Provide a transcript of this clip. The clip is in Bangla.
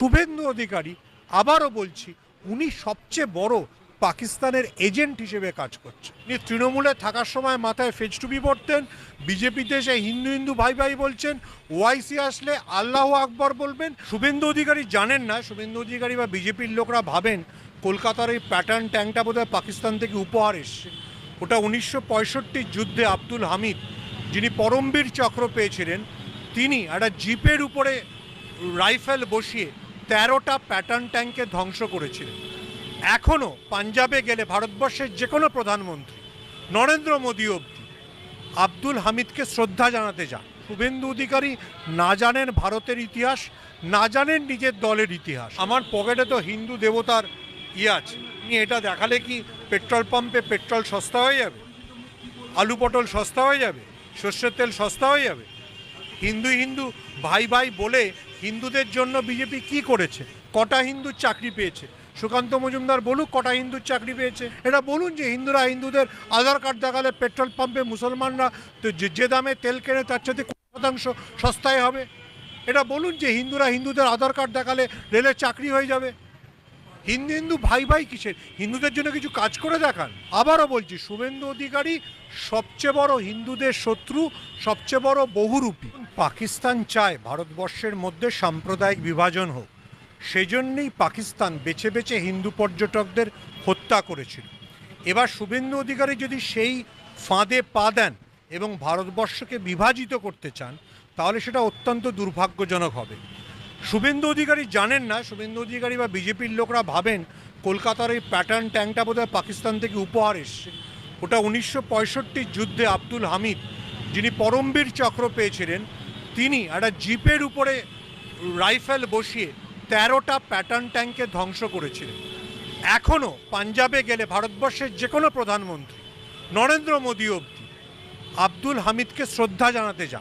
শুভেন্দু অধিকারী আবারও বলছি উনি সবচেয়ে বড় পাকিস্তানের এজেন্ট হিসেবে কাজ করছে। উনি তৃণমূলে থাকার সময় মাথায় ফেজ টুপি পরতেন, বিজেপিতে এসে হিন্দু হিন্দু ভাই ভাই বলছেন, ওয়াইসি আসলে আল্লাহ আকবর বলবেন। শুভেন্দু অধিকারী জানেন না, শুভেন্দু অধিকারী বা বিজেপির লোকরা ভাবেন কলকাতার এই প্যাটার্ন ট্যাঙ্কটা বোধহয় পাকিস্তান থেকে উপহার এসছে। ওটা 1965 যুদ্ধে আব্দুল হামিদ, যিনি পরমবীর চক্র পেয়েছিলেন, তিনি একটা জিপের উপরে রাইফেল বসিয়ে 13টা প্যাটার্ন ট্যাঙ্কে ধ্বংস করেছিলেন। এখনও পাঞ্জাবে গেলে ভারতবর্ষের যে কোনো প্রধানমন্ত্রী, নরেন্দ্র মোদী অবধি, আব্দুল হামিদকে শ্রদ্ধা জানাতে যান। শুভেন্দু অধিকারী না জানেন ভারতের ইতিহাস, না জানেন নিজের দলের ইতিহাস। আমার পকেটে তো হিন্দু দেবতার আছে, এটা দেখালে কি পেট্রোল পাম্পে পেট্রোল সস্তা হয়ে যাবে, আলু পটল সস্তা হয়ে যাবে, সর্ষের তেল সস্তা হয়ে যাবে? হিন্দু হিন্দু ভাই ভাই বলে হিন্দুদের জন্য বিজেপি কি করেছে? কটা হিন্দুর চাকরি পেয়েছে? সুকান্ত মজুমদার বলুক কটা হিন্দুর চাকরি পেয়েছে। এটা বলুন যে হিন্দুরা হিন্দুদের আধার কার্ড দেখালে পেট্রোল পাম্পে মুসলমানরা তো যে দামে তেল কেনে তার সাথে 20% সস্তায় হবে। এটা বলুন যে হিন্দুরা হিন্দুদের আধার কার্ড দেখালে রেলের চাকরি হয়ে যাবে। হিন্দু হিন্দু ভাই ভাই কিসের? হিন্দুদের জন্য কিছু কাজ করে দেখান। আবারও বলছি, শুভেন্দু অধিকারী সবচেয়ে বড় হিন্দুদের শত্রু, সবচেয়ে বড় বহুরূপী। পাকিস্তান চায় ভারতবর্ষের মধ্যে সাম্প্রদায়িক বিভাজন হোক, সেজন্যই পাকিস্তান বেছে বেছে হিন্দু পর্যটকদের হত্যা করেছিল। এবার শুভেন্দু অধিকারী যদি সেই ফাঁদে পা দেন এবং ভারতবর্ষকে বিভাজিত করতে চান, তাহলে সেটা অত্যন্ত দুর্ভাগ্যজনক হবে। শুভেন্দু অধিকারী জানেন না, শুভেন্দু অধিকারী বা বিজেপির লোকরা ভাবেন কলকাতার এই প্যাটার্ন ট্যাঙ্কটা বোধহয় পাকিস্তান থেকে উপহার এসছে। ওটা 1965 যুদ্ধে আব্দুল হামিদ, যিনি পরমবীর চক্র পেয়েছিলেন, তিনি একটা জিপের উপরে রাইফেল বসিয়ে 13টা প্যাটার্ন ট্যাঙ্কে ধ্বংস করেছিলেন। এখনও পাঞ্জাবে গেলে ভারতবর্ষের যে কোনো প্রধানমন্ত্রী, নরেন্দ্র মোদী অবধি, আব্দুল হামিদকে শ্রদ্ধা জানাতে যান।